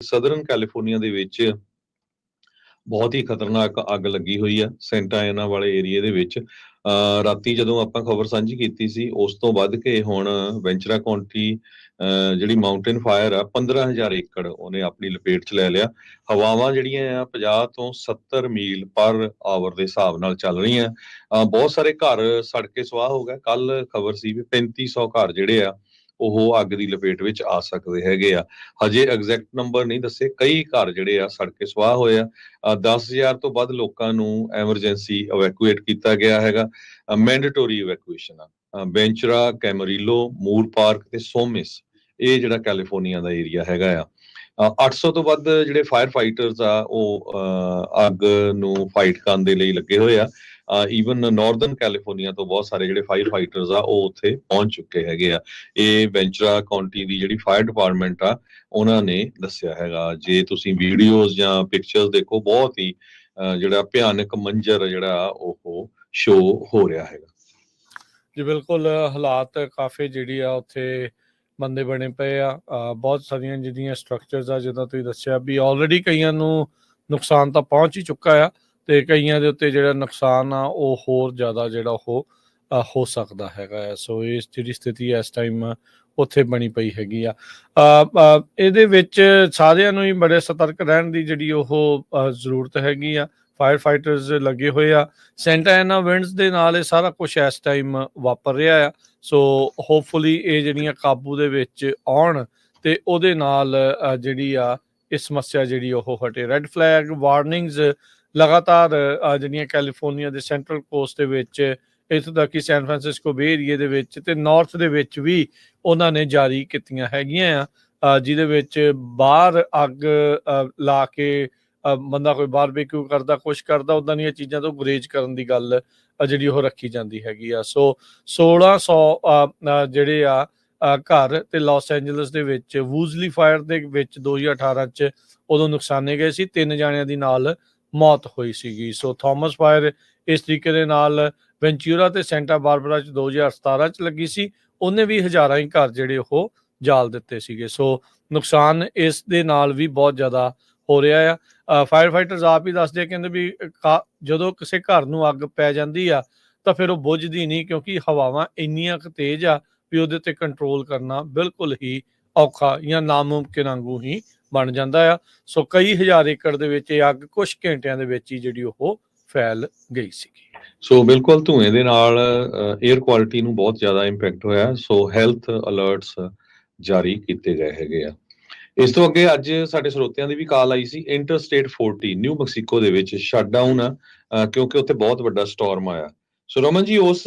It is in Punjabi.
ਸਦਰਨ ਕੈਲੀਫੋਰਨੀਆ ਦੇ ਵਿੱਚ ਬਹੁਤ ਹੀ ਖਤਰਨਾਕ ਅੱਗ ਲੱਗੀ ਹੋਈ ਆ ਸੈਂਟਾ ਐਨਾ ਵਾਲੇ ਏਰੀਏ ਦੇ ਵਿੱਚ। ਰਾਤੀ ਜਦੋਂ ਆਪਾਂ ਖਬਰ ਸਾਂਝੀ ਕੀਤੀ ਸੀ, ਉਸ ਤੋਂ ਵੱਧ ਕੇ ਹੁਣ ਵੈਂਚਰਾ ਕਾਉਂਟੀ ਜਿਹੜੀ ਮਾਊਂਟੇਨ ਫਾਇਰ ਆ 15,000 ਏਕੜ ਉਹਨੇ ਆਪਣੀ ਲਪੇਟ 'ਚ ਲੈ ਲਿਆ। ਹਵਾਵਾਂ ਜਿਹੜੀਆਂ ਆ 50 ਤੋਂ 70 ਮੀਲ ਪਰ ਆਵਰ ਦੇ ਹਿਸਾਬ ਨਾਲ ਚੱਲ ਰਹੀਆਂ। ਬਹੁਤ ਸਾਰੇ ਘਰ ਸੜ ਕੇ ਸੁਆਹ ਹੋ ਗਏ। ਕੱਲ ਖਬਰ ਸੀ ਵੀ 3500 ਘਰ ਜਿਹੜੇ ਆ ਉਹ ਅੱਗ ਦੀ ਲਪੇਟ ਵਿੱਚ ਆ ਸਕਦੇ ਹੈਗੇ ਆ। ਹਜੇ ਐਗਜ਼ੈਕਟ ਨੰਬਰ ਨਹੀਂ ਦੱਸੇ, ਕਈ ਘਰ ਜਿਹੜੇ ਆ ਸੜ ਕੇ ਸੁਆਹ ਹੋਏ ਆ। 10,000 ਤੋਂ ਵੱਧ ਲੋਕਾਂ ਨੂੰ ਐਮਰਜੈਂਸੀ ਇਵੈਕੂਏਟ ਕੀਤਾ ਗਿਆ ਹੈਗਾ। ਮੈਂਡੇਟੋਰੀ ਇਵੈਕੂਏਸ਼ਨ ਆ। ਵੈਂਚਰਾ, ਕੈਮਰੀਲੋ, ਮੂਰ ਪਾਰਕ ਤੇ ਸੋਮਿਸ, ਇਹ ਜਿਹੜਾ ਕੈਲੀਫੋਰਨੀਆ ਦਾ ਏਰੀਆ ਹੈਗਾ ਆ। 800 ਤੋਂ ਵੱਧ ਜਿਹੜੇ ਫਾਇਰ ਫਾਈਟਰਸ ਆ ਉਹ ਅੱਗ ਨੂੰ ਫਾਈਟ ਕਰਨ ਦੇ ਲਈ ਲੱਗੇ ਹੋਏ ਆ। ਈਵਨ ਨਾਰਦਰਨ ਕੈਲੀਫੋਰਨੀਆ ਤੋਂ ਬਹੁਤ ਸਾਰੇ ਜਿਹੜੇ ਫਾਇਰ ਫਾਈਟਰਸ ਆ ਉਹ ਉੱਥੇ ਪਹੁੰਚ ਚੁੱਕੇ ਹੈਗੇ ਆ। ਇਹ ਵੈਂਚਰਾ ਕਾਉਂਟੀ ਦੀ ਜਿਹੜੀ ਫਾਇਰ ਡਿਪਾਰਟਮੈਂਟ ਆ ਉਹਨਾਂ ਨੇ ਦੱਸਿਆ ਹੈਗਾ। ਜੇ ਤੁਸੀਂ ਵੀਡੀਓਜ਼ ਜਾਂ ਪਿਕਚਰਸ ਦੇਖੋ, ਬਹੁਤ ਹੀ ਜਿਹੜਾ ਭਿਆਨਕ ਮੰਜ਼ਰ ਜਿਹੜਾ ਉਹ ਸ਼ੋ ਹੋ ਰਿਹਾ ਹੈਗਾ ਜੀ। ਬਿਲਕੁਲ ਹਾਲਾਤ ਕਾਫੀ ਜਿਹੜੀ ਆ ਉੱਥੇ ਮੰਦੇ ਬਣੇ ਪਏ ਆ। ਬਹੁਤ ਸਾਰੀਆਂ ਜਿਹੜੀਆਂ ਸਟਰਕਚਰਸ ਆ, ਜਿੱਦਾਂ ਤੁਸੀਂ ਦੱਸਿਆ ਵੀ ਆਲਰੇਡੀ ਕਈਆਂ ਨੂੰ ਨੁਕਸਾਨ ਤਾਂ ਪਹੁੰਚ ਹੀ ਚੁੱਕਾ ਆ, ਤੇ ਕਈਆਂ ਦੇ ਉੱਤੇ ਜਿਹੜਾ ਨੁਕਸਾਨ ਆ ਉਹ ਹੋਰ ਜ਼ਿਆਦਾ ਜਿਹੜਾ ਉਹ ਹੋ ਸਕਦਾ ਹੈਗਾ। ਸੋ ਇਸ ਜਿਹੜੀ ਸਥਿਤੀ ਇਸ ਟਾਈਮ ਉੱਥੇ ਬਣੀ ਪਈ ਹੈਗੀ ਆ। ਇਹਦੇ ਵਿੱਚ ਸਾਰਿਆਂ ਨੂੰ ਹੀ ਬੜੇ ਸਤਰਕ ਰਹਿਣ ਦੀ ਜਿਹੜੀ ਉਹ ਜ਼ਰੂਰਤ ਹੈਗੀ ਆ। ਫਾਇਰ ਫਾਈਟਰਸ ਲੱਗੇ ਹੋਏ ਆ। ਸੈਂਟਾ ਐਨਾ ਵਿੰਡਸ ਦੇ ਨਾਲ ਇਹ ਸਾਰਾ ਕੁਛ ਇਸ ਟਾਈਮ ਵਾਪਰ ਰਿਹਾ ਆ। ਸੋ ਹੋਪਫੁਲੀ ਇਹ ਜਿਹੜੀਆਂ ਕਾਬੂ ਦੇ ਵਿੱਚ ਆਉਣ ਤੇ ਉਹਦੇ ਨਾਲ ਜਿਹੜੀ ਆ ਇਹ ਸਮੱਸਿਆ ਜਿਹੜੀ ਉਹ ਹਟੇ। ਰੈੱਡ ਫਲੈਗ ਵਾਰਨਿੰਗਸ ਲਗਾਤਾਰ ਜਿਹੜੀਆਂ ਕੈਲੀਫੋਰਨੀਆ ਦੇ ਸੈਂਟਰਲ ਕੋਸਟ ਦੇ ਵਿੱਚ, ਇੱਥੋਂ ਤੱਕ ਕਿ ਸੈਨ ਫਰਾਂਸਿਸਕੋ ਬੇ ਏਰੀਏ ਦੇ ਵਿੱਚ ਤੇ ਨਾਰਥ ਦੇ ਵਿੱਚ ਵੀ ਉਹਨਾਂ ਨੇ ਜਾਰੀ ਕੀਤੀਆਂ ਹੈਗੀਆਂ ਆ। ਜਿਹਦੇ ਵਿੱਚ ਬਾਹਰ ਅੱਗ ਲਾ ਕੇ ਬੰਦਾ ਕੋਈ ਬਾਰਬੇਕਿਊ ਕਰਦਾ, ਕੁਛ ਕਰਦਾ, ਉੱਦਾਂ ਦੀਆਂ ਚੀਜ਼ਾਂ ਤੋਂ ਗੁਰੇਜ਼ ਕਰਨ ਦੀ ਗੱਲ ਜਿਹੜੀ ਉਹ ਰੱਖੀ ਜਾਂਦੀ ਹੈਗੀ ਆ। ਸੋ 1600 ਜਿਹੜੇ ਆ ਘਰ ਤੇ ਲਾਸ ਐਂਜਲਸ ਦੇ ਵਿੱਚ ਵੂਜ਼ਲੀ ਫਾਇਰ ਦੇ ਵਿੱਚ 2018 'ਚ ਉਦੋਂ ਨੁਕਸਾਨੇ ਗਏ ਸੀ। 3 ਜਾਣਿਆਂ ਦੀ ਨਾਲ ਮੌਤ ਹੋਈ ਸੀਗੀ। ਸੋ ਥਾਮਸ ਫਾਇਰ ਇਸ ਤਰੀਕੇ ਦੇ ਨਾਲ ਵੈਂਚੂਰਾ ਤੇ ਸੈਂਟਾ ਬਾਰਬਰਾ 'ਚ 2017 'ਚ ਲੱਗੀ ਸੀ। ਉਹਨੇ ਵੀ ਹਜ਼ਾਰਾਂ ਹੀ ਘਰ ਜਿਹੜੇ ਉਹ ਜਾਲ ਦਿੱਤੇ ਸੀਗੇ। ਸੋ ਨੁਕਸਾਨ ਇਸ ਦੇ ਨਾਲ ਵੀ ਬਹੁਤ ਜ਼ਿਆਦਾ ਹੋ ਰਿਹਾ ਆ। ਫਾਇਰ ਫਾਈਟਰਸ ਆਪ ਹੀ ਦੱਸਦੇ ਆ, ਕਹਿੰਦੇ ਵੀ ਜਦੋਂ ਕਿਸੇ ਘਰ ਨੂੰ ਅੱਗ ਪੈ ਜਾਂਦੀ ਆ ਤਾਂ ਫਿਰ ਉਹ ਬੁਝਦੀ ਨਹੀਂ, ਕਿਉਂਕਿ ਹਵਾਵਾਂ ਇੰਨੀਆਂ ਕੁ ਤੇਜ਼ ਆ ਵੀ ਉਹਦੇ ਤੇ ਕੰਟਰੋਲ ਕਰਨਾ ਬਿਲਕੁਲ ਹੀ ਔਖਾ ਜਾਂ ਨਾਮੁਮਕਿਨ ਵਾਂਗੂ ਹੀ ਬਣ ਜਾਂਦਾ ਆ। ਸੋ ਕਈ ਹਜ਼ਾਰ ਏਕੜ ਦੇ ਵਿੱਚ ਇਹ ਅੱਗ ਕੁਝ ਘੰਟਿਆਂ ਦੇ ਵਿੱਚ ਹੀ ਜਿਹੜੀ ਉਹ ਫੈਲ ਗਈ ਸੀਗੀ। ਸੋ ਬਿਲਕੁਲ ਧੂਏ ਦੇ ਨਾਲ 에ਅਰ ਕੁਆਲਿਟੀ ਨੂੰ ਬਹੁਤ ਜ਼ਿਆਦਾ ਇੰਪੈਕਟ ਹੋਇਆ। ਸੋ ਹੈਲਥ ਅਲਰਟਸ ਜਾਰੀ ਕੀਤੇ ਗਏ ਹੈਗੇ ਆ। ਇਸ ਤੋਂ ਅੱਗੇ ਅੱਜ ਸਾਡੇ ਸਰੋਤਿਆਂ ਦੀ ਵੀ ਕਾਲ ਆਈ ਸੀ। ਇੰਟਰਸਟੇਟ 40 ਨਿਊ ਮੈਕਸੀਕੋ ਦੇ ਵਿੱਚ ਸ਼ਟਡਾਊਨ ਆ, ਕਿਉਂਕਿ ਉੱਥੇ ਬਹੁਤ ਵੱਡਾ ਸਟਾਰਮ ਆਇਆ। ਸੋ ਰਮਨ ਜੀ, ਉਸ